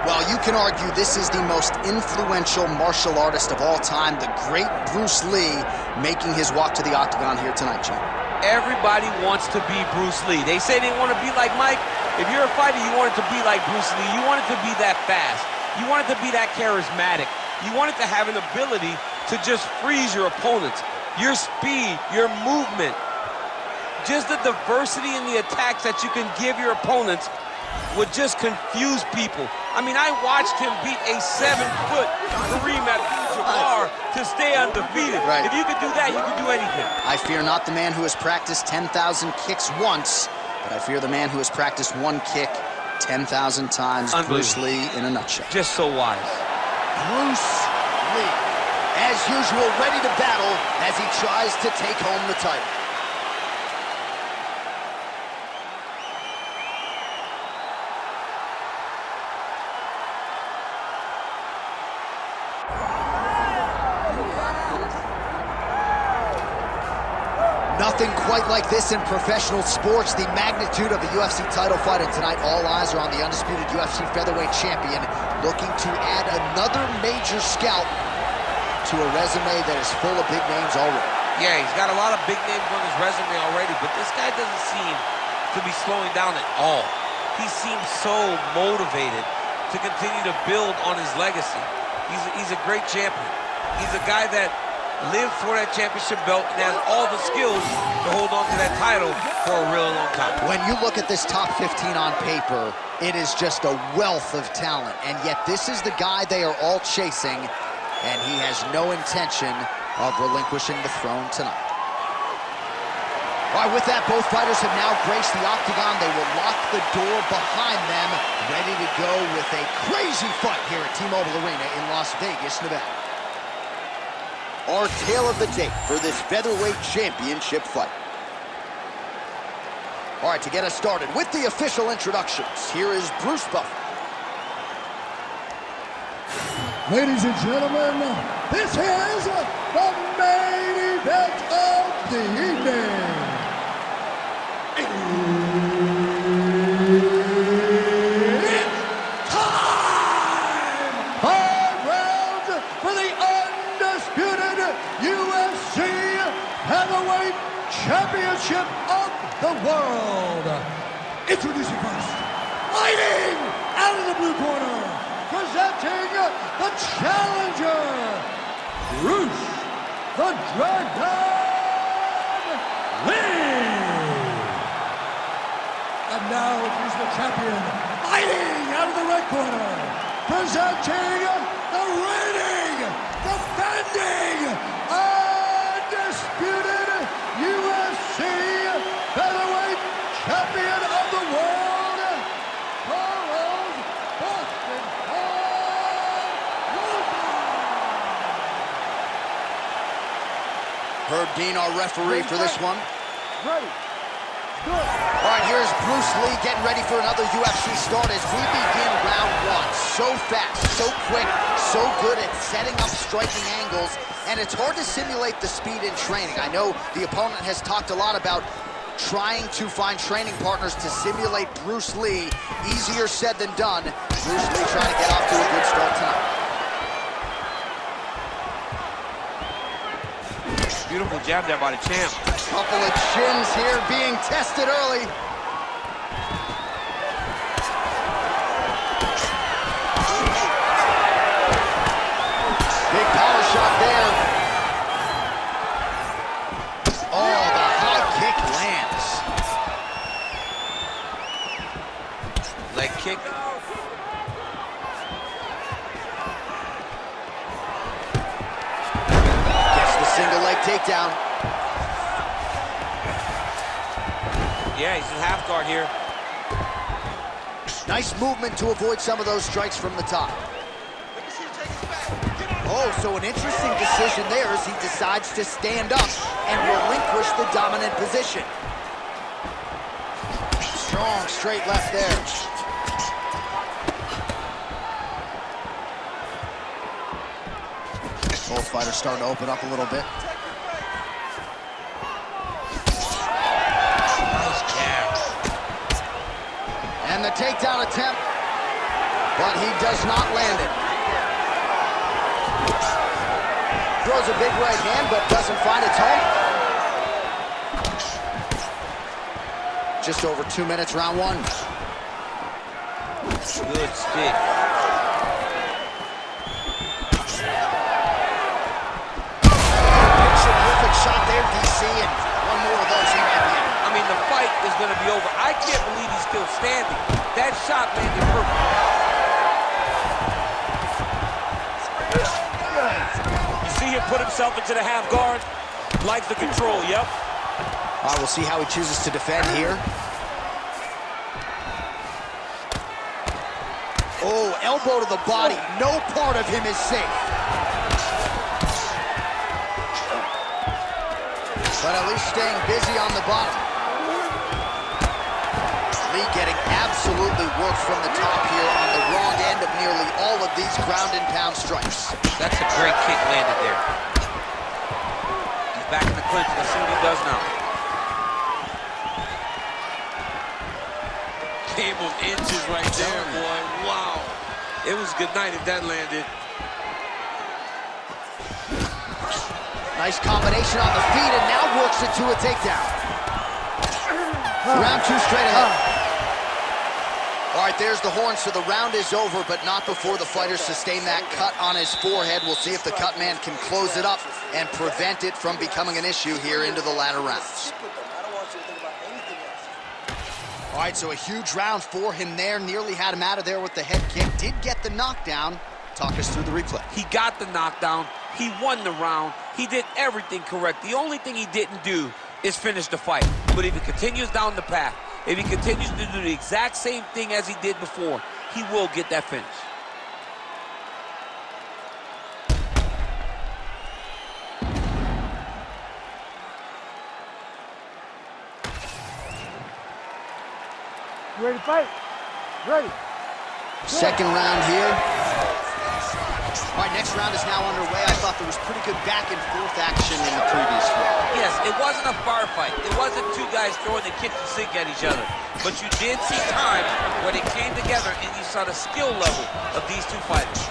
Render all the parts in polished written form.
Well, you can argue this is the most influential martial artist of all time, the great Bruce Lee, making his walk to the octagon here tonight, champ. Everybody wants to be Bruce Lee. They say they want to be like Mike. If you're a fighter, you want it to be like Bruce Lee. You want it to be that fast. You want it to be that charismatic. You want it to have an ability to just freeze your opponents. Your speed, your movement, just the diversity in the attacks that you can give your opponents would just confuse people. I mean, I watched him beat a 7-foot Kareem Abdul-Jabbar to stay undefeated. Right. If you could do that, you could do anything. I fear not the man who has practiced 10,000 kicks once, but I fear the man who has practiced one kick 10,000 times. Bruce Lee in a nutshell. Just so wise. Bruce Lee, as usual, ready to battle as he tries to take home the title. Nothing quite like this in professional sports. The magnitude of a UFC title fight, and tonight all eyes are on the undisputed UFC featherweight champion, looking to add another major scalp to a resume that is full of big names already. Yeah, he's got a lot of big names on his resume already, but this guy doesn't seem to be slowing down at all. He seems so motivated to continue to build on his legacy. He's a great champion. He's a guy that lived for that championship belt and has all the skills to hold on to that title for a real long time. When you look at this top 15 on paper, it is just a wealth of talent, and yet this is the guy they are all chasing, and he has no intention of relinquishing the throne tonight. All right, with that, both fighters have now graced the octagon. They will lock the door behind them, ready to go with a crazy fight here at T-Mobile Arena in Las Vegas, Nevada. Our tale of the tape for this featherweight championship fight. All right, to get us started with the official introductions, here is Bruce Buffer. Ladies and gentlemen, this is the main event of the evening. It's time! 5 rounds for the undisputed UFC Heavyweight Championship of the world. Introducing first, fighting out of the blue corner, presenting the challenger, Bruce the Dragon Lee. And now he's the champion, fighting out of the red corner, presenting the reigning, defending, undisputed UFC featherweight champion of the world, Charles Boston Rosa. Herb Dean, our referee for this one. Ready. Good. All right, here's Bruce Lee getting ready for another UFC start as we begin round one. So fast, so quick, so good at setting up striking angles, and it's hard to simulate the speed in training. I know the opponent has talked a lot about trying to find training partners to simulate Bruce Lee. Easier said than done. Bruce Lee trying to get off to a good start tonight. Beautiful jab there by the champ. Couple of chins here being tested early. Big power shot there. Oh, the high kick lands. Leg kick. Gets the single leg takedown. Yeah, he's in half guard here. Nice movement to avoid some of those strikes from the top. Oh, so an interesting decision there as he decides to stand up and relinquish the dominant position. Strong straight left there. Both fighters starting to open up a little bit. Nice jab. And the takedown attempt. but he does not land it. Throws a big right hand, but doesn't find its home. Just over 2 minutes, round one. Good stick. Terrific shot there, DC, and one more of those he might be in. I mean, the fight is going to be over. I can't believe he's still standing. That shot landed perfect. You see him put himself into the half guard? Likes the control, yep. All right, we'll see how he chooses to defend here. Oh, elbow to the body. No part of him is safe. But at least staying busy on the bottom. Lee getting absolutely worked from the top here on the wrong end of nearly all of these ground and pound strikes. That's a great kick landed there. He's back in the clinch. Let's see what he does now. Game of inches right there, boy. Wow. It was a good night if that landed. Nice combination on the feet, and now works it to a takedown. Round two straight ahead. All right, there's the horn, so the round is over, but not before the fighter sustained that cut on his forehead. We'll see if the cut man can close it up and prevent it from becoming an issue here into the latter rounds. All right, so a huge round for him there. Nearly had him out of there with the head kick. Did get the knockdown. Talk us through the replay. He got the knockdown. He won the round. He did everything correct. The only thing he didn't do is finish the fight. But if he continues down the path, if he continues to do the exact same thing as he did before, he will get that finish. You ready to fight? Ready. Second round here. All right, next round is now underway. I thought there was pretty good back and forth action in the previous round. Yes, it wasn't a bar fight. It wasn't two guys throwing the kitchen sink at each other. But you did see times where they came together and you saw the skill level of these two fighters.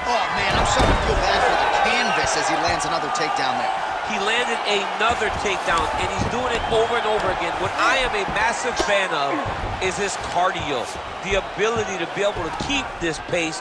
Oh, man, I'm starting to feel bad for the canvas as he lands another takedown there. He landed another takedown, and he's doing it over and over again. What I am a massive fan of is his cardio, the ability to be able to keep this pace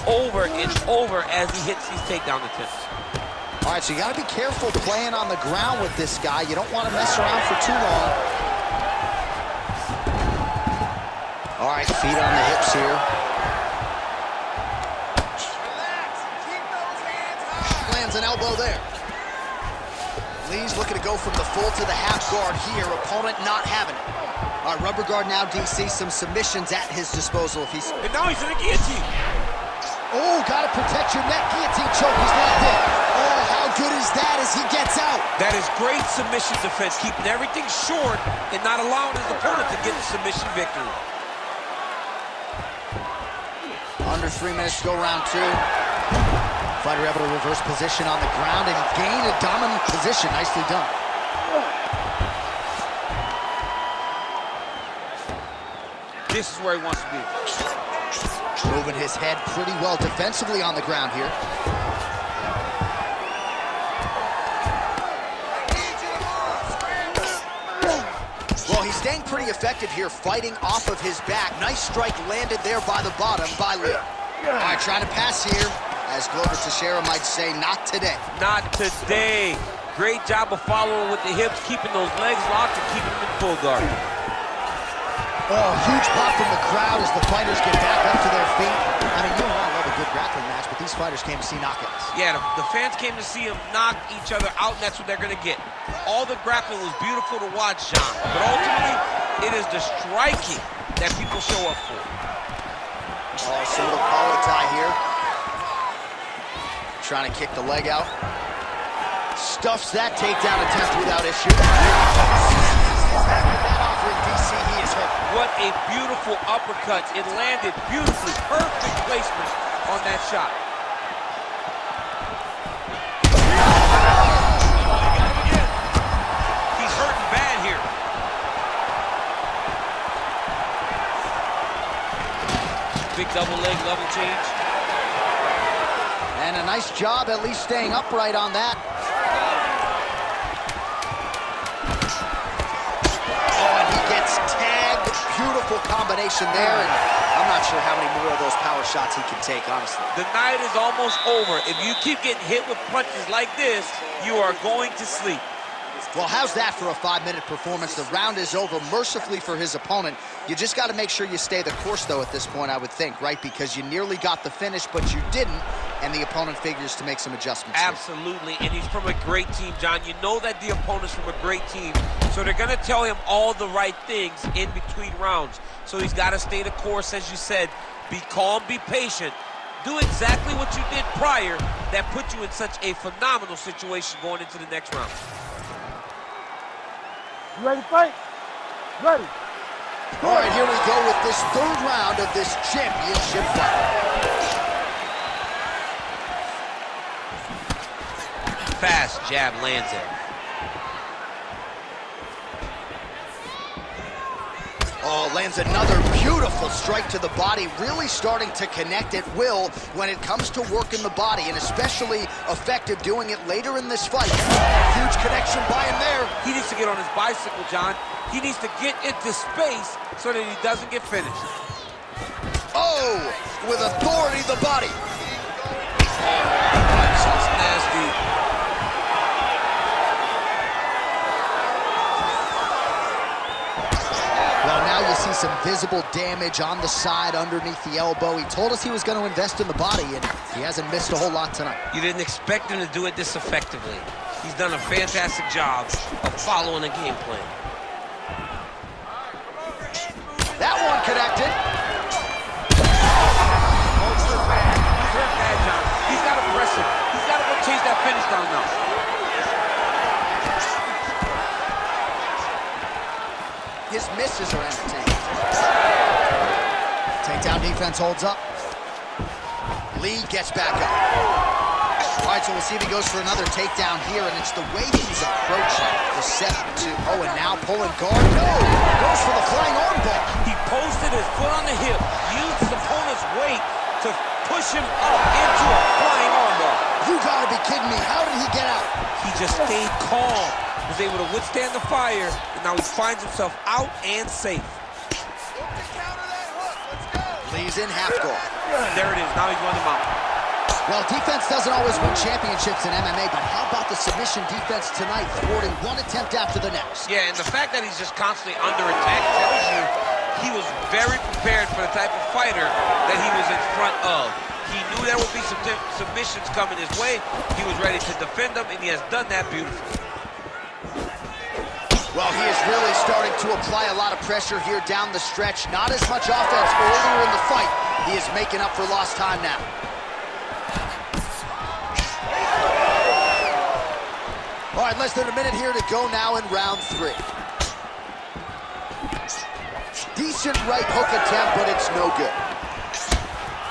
over and over as he hits these takedown attempts. All right, so you got to be careful playing on the ground with this guy. You don't want to mess around for too long. All right, feet on the hips here. Lands an elbow there. Lee's looking to go from the full to the half guard here. Opponent not having it. All right, rubber guard now, DC. Some submissions at his disposal if he's... And now he's in a guillotine. Oh, got to protect your neck. Guillotine choke. He's locked in. Oh, how good is that as he gets out? That is great submission defense, keeping everything short and not allowing his opponent to get the submission victory. Under 3 minutes to go, round two. Fighter able to reverse position on the ground and gain a dominant position. Nicely done. This is where he wants to be. Moving his head pretty well defensively on the ground here. Well, he's staying pretty effective here, fighting off of his back. Nice strike landed there by the bottom by Lee. All right, trying to pass here. As Glover Teixeira might say, not today. Not today. Great job of following with the hips, keeping those legs locked and keeping them in full guard. Oh, huge pop from the crowd as the fighters get back up to their feet. I mean, you and I love a good grappling match, but these fighters came to see knockouts. Yeah, the fans came to see them knock each other out, and that's what they're going to get. All the grappling was beautiful to watch, John, but ultimately, it is the striking that people show up for. Oh, so little collar tie here. Trying to kick the leg out. Stuffs that takedown attempt without issue. That offering, DC, he is hurt. What a beautiful uppercut. It landed beautifully. Perfect placement on that shot. He's hurting bad here. big double leg level change. And a nice job at least staying upright on that. Oh, and he gets tagged. Beautiful combination there, and I'm not sure how many more of those power shots he can take, honestly. The night is almost over. If you keep getting hit with punches like this, you are going to sleep. Well, how's that for a 5-minute performance? The round is over mercifully for his opponent. You just got to make sure you stay the course, though, at this point, I would think, right? Because you nearly got the finish, but you didn't, and the opponent figures to make some adjustments. Absolutely, and he's from a great team, John. You know that the opponent's from a great team, so they're going to tell him all the right things in between rounds. So he's got to stay the course, as you said. Be calm, be patient. Do exactly what you did prior that put you in such a phenomenal situation going into the next round. You ready to fight? Ready. All right, here we go with this third round of this championship fight. Fast jab lands it. Oh, lands another beautiful strike to the body, really starting to connect at will when it comes to working the body, and especially effective doing it later in this fight. Huge connection by him there. He needs to get on his bicycle, John. He needs to get into space so that he doesn't get finished. Oh, with authority, the body. That's nasty. Well, now you see some visible damage on the side underneath the elbow. He told us he was going to invest in the body, and he hasn't missed a whole lot tonight. You didn't expect him to do it this effectively. He's done a fantastic job of following the game plan. That one connected. He's got to press him. He's got to go chase that finish down now. His misses are entertaining. Takedown defense holds up. Lee gets back up. All right, so we'll see if he goes for another takedown here, and it's the way he's approaching the set to, oh, and now pulling guard. No, goes for the flying arm bar. He posted his foot on the hip, used his opponent's weight to push him up into a flying arm bar. You gotta be kidding me. How did he get out? He just stayed calm, was able to withstand the fire, and now he finds himself out and safe. Lee's in half guard. There it is, now he's run him out. Well, defense doesn't always win championships in MMA, but how about the submission defense tonight, thwarting one attempt after the next? Yeah, and the fact that he's just constantly under attack tells you he was very prepared for the type of fighter that he was in front of. He knew there would be some submissions coming his way. He was ready to defend them, and he has done that beautifully. Well, he is really starting to apply a lot of pressure here down the stretch. Not as much offense earlier in the fight. He is making up for lost time now. All right, less than a minute here to go now in round 3. Decent right hook attempt, but it's no good.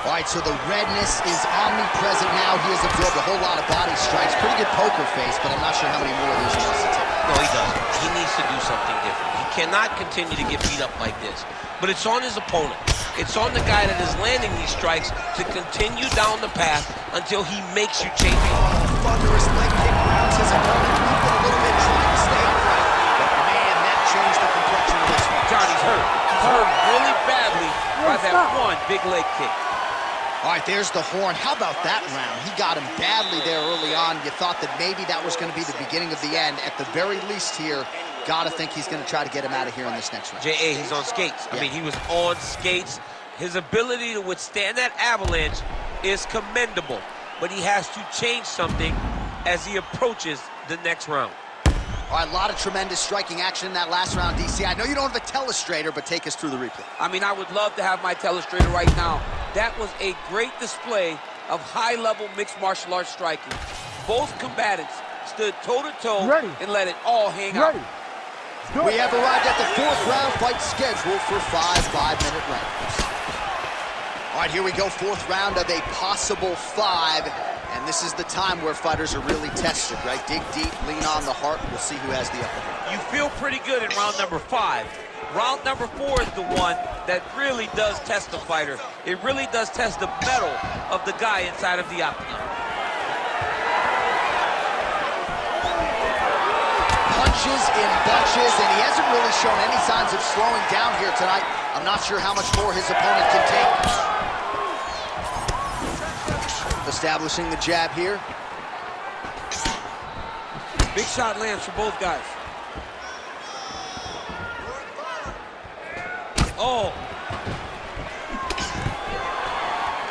All right, so the redness is omnipresent now. He has absorbed a whole lot of body strikes. Pretty good poker face, but I'm not sure how many more of these he wants to take. No, he doesn't. He needs to do something different. He cannot continue to get beat up like this. But it's on his opponent. It's on the guy that is landing these strikes to continue down the path until he makes you champion. Thunderous leg kick grounds his opponent up a little bit, trying to stay upright. But man, that changed the complexion of this one. Johnny's hurt. He's hurt really badly by that one big leg kick. All right, there's the horn. How about that round? He got him badly there early on. You thought that maybe that was going to be the beginning of the end. At the very least here, got to think he's going to try to get him out of here in this next round. J.A., he's on skates. I mean, he was on skates. His ability to withstand that avalanche is commendable, but he has to change something as he approaches the next round. All right, a lot of tremendous striking action in that last round, DC. I know you don't have a telestrator, but take us through the replay. I mean, I would love to have my telestrator right now. That was a great display of high-level mixed martial arts striking. Both combatants stood toe-to-toe and let it all hang out. We have arrived at the 4th round fight scheduled for 5 5-minute rounds. All right, here we go, 4th round of a possible 5. And this is the time where fighters are really tested, right? Dig deep, lean on the heart. We'll see who has the upper hand. You feel pretty good in round number 5. Round number 4 is the one that really does test the fighter. It really does test the mettle of the guy inside of the octagon. Punches in bunches, and he hasn't really shown any signs of slowing down here tonight. I'm not sure how much more his opponent can take. Establishing the jab here. Big shot lands for both guys. Oh.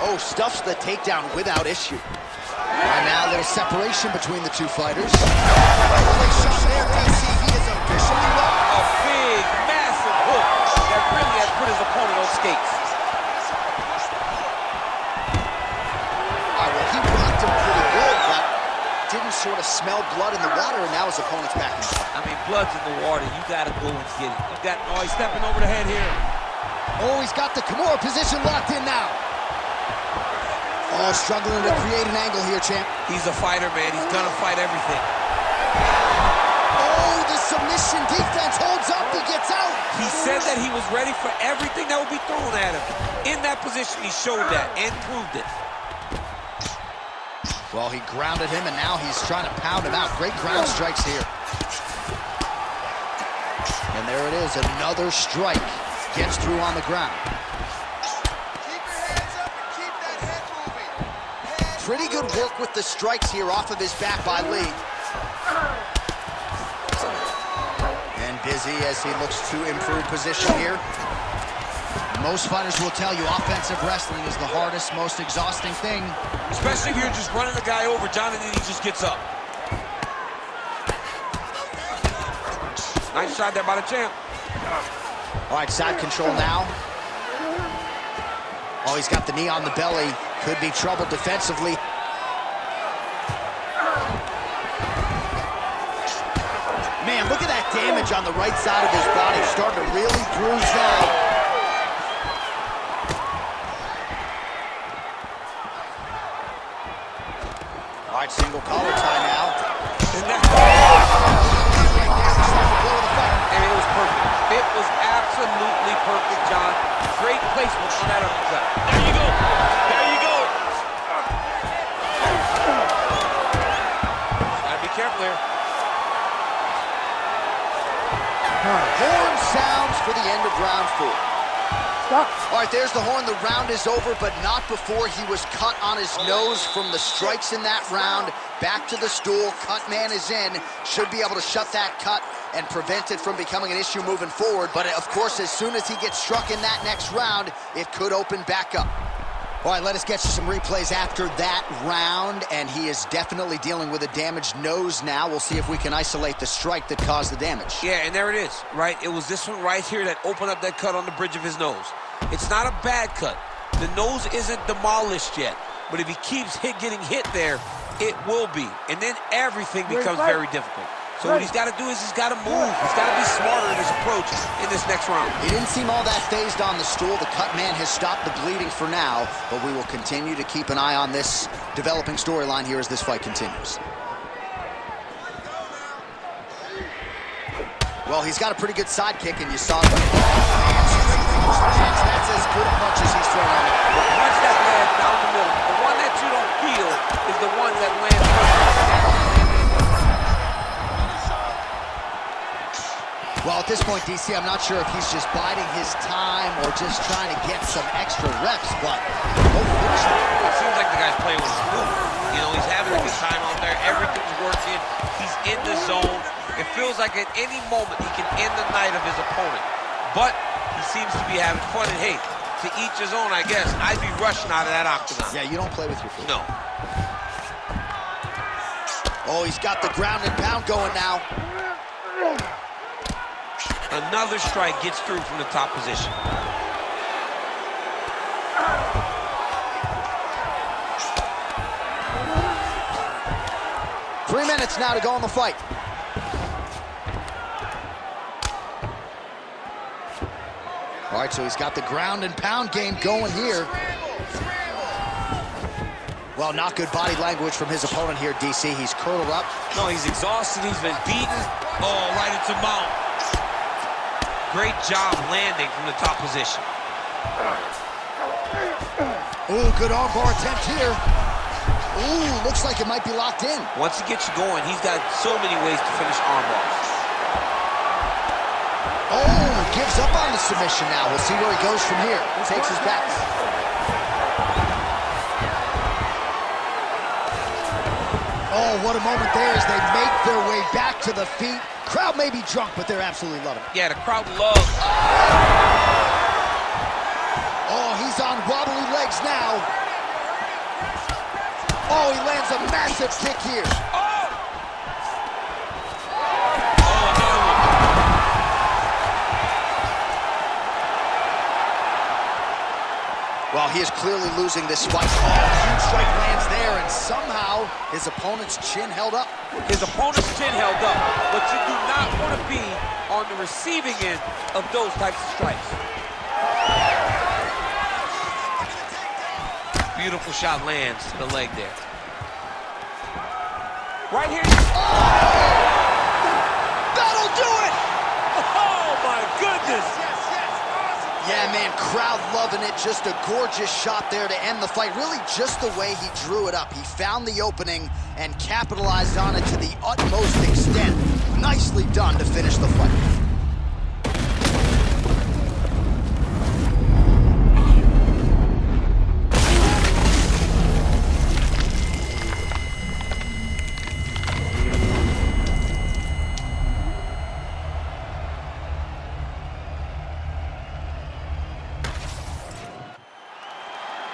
Oh, stuffs the takedown without issue. And now a little separation between the two fighters. Big shot there, DC. He is officially up. A big, massive hook that really has put his opponent on skates. All right, well, he rocked him pretty good, but didn't sort of smell blood in the water, and now his opponent's back in. I mean, blood's in the water. You got to go and get it. You got. Oh, he's stepping over the head here. Oh, he's got the Kimura position locked in now. Oh, struggling to create an angle here, champ. He's a fighter, man. He's gonna fight everything. Oh, the submission defense holds up. He gets out. He said that he was ready for everything that would be thrown at him. In that position, he showed that and proved it. Well, he grounded him, and now he's trying to pound him out. Great ground strikes here. And there it is, another strike. Gets through on the ground. Keep your hands up and keep that head moving. Pretty good work with the strikes here off of his back by Lee. And busy as he looks to improve position here. Most fighters will tell you offensive wrestling is the hardest, most exhausting thing. Especially if you're just running the guy over, John, and then he just gets up. Nice shot there by the champ. All right, side control now. Oh, he's got the knee on the belly. Could be trouble defensively. Man, look at that damage on the right side of his body. Starting to really bruise now. All right, single collar tie now. And it was perfect. It was absolutely perfect, John. Great placement on that uppercut. There you go. There you go. Gotta be careful here. Horn sounds for the end of round 4. Stop. All right, there's the horn. The round is over, but not before he was cut on his nose from the strikes in that round. Back to the stool. Cut man is in. Should be able to shut that cut and prevent it from becoming an issue moving forward. But, of course, as soon as he gets struck in that next round, it could open back up. All right, let us get you some replays after that round, and he is definitely dealing with a damaged nose now. We'll see if we can isolate the strike that caused the damage. Yeah, and there it is, right? It was this one right here that opened up that cut on the bridge of his nose. It's not a bad cut. The nose isn't demolished yet, but if he keeps getting hit there, it will be. And then everything becomes very difficult. So what he's got to do is he's got to move. He's got to be smarter in his approach in this next round. He didn't seem all that phased on the stool. The cut man has stopped the bleeding for now, but we will continue to keep an eye on this developing storyline here as this fight continues. Well, he's got a pretty good sidekick, and you saw it. That's as good a punch as he's thrown on it. The punch that lands down the middle, the one that you don't feel is the one that lands perfect. Well, at this point, DC, I'm not sure if he's just biding his time or just trying to get some extra reps, but it seems like the guy's playing with his food. You know, he's having a good time out there. Everything's working. He's in the zone. It feels like at any moment he can end the night of his opponent. But he seems to be having fun, and hey, to each his own, I guess. I'd be rushing out of that octagon. Yeah, you don't play with your food. No. Oh, he's got the ground and pound going now. Another strike gets through from the top position. Three minutes now to go in the fight. All right, so he's got the ground and pound game going here. Well, not good body language from his opponent here, DC. He's curled up. No, he's exhausted. He's been beaten. Oh, right into mount. Great job landing from the top position. Ooh, good armbar attempt here. Ooh, looks like it might be locked in. Once he gets you going, he's got so many ways to finish armbars. Oh, gives up on the submission now. We'll see where he goes from here. Takes his bets. Oh, what a moment there as they make their way back to the feet. Crowd may be drunk, but they're absolutely loving it. Yeah, the crowd loves. Oh, he's on wobbly legs now. Oh, he lands a massive kick here. Oh, another one. Well, he is clearly losing this fight. Oh, huge strike lands there, and somehow his opponent's chin held up. His opponent's chin held up, but you do not want to be on the receiving end of those types of strikes. Beautiful shot lands to the leg there. Right here. Oh! That'll do it! Oh, my goodness. Yeah, man, crowd loving it. Just a gorgeous shot there to end the fight. Really just the way he drew it up. He found the opening and capitalized on it to the utmost extent. Nicely done to finish the fight.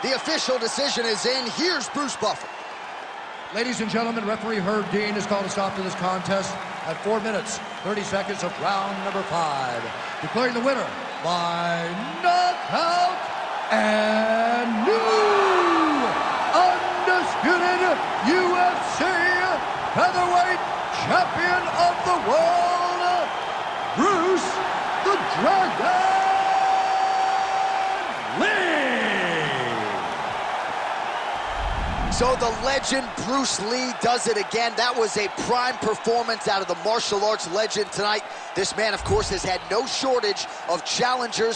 The official decision is in. Here's Bruce Buffer. Ladies and gentlemen, referee Herb Dean has called a stop to this contest at 4 minutes, 30 seconds of round number 5. Declaring the winner by knockout and new undisputed UFC featherweight champion of the world, Bruce the Dragon Lee. So the legend Bruce Lee does it again. That was a prime performance out of the martial arts legend tonight. This man, of course, has had no shortage of challengers.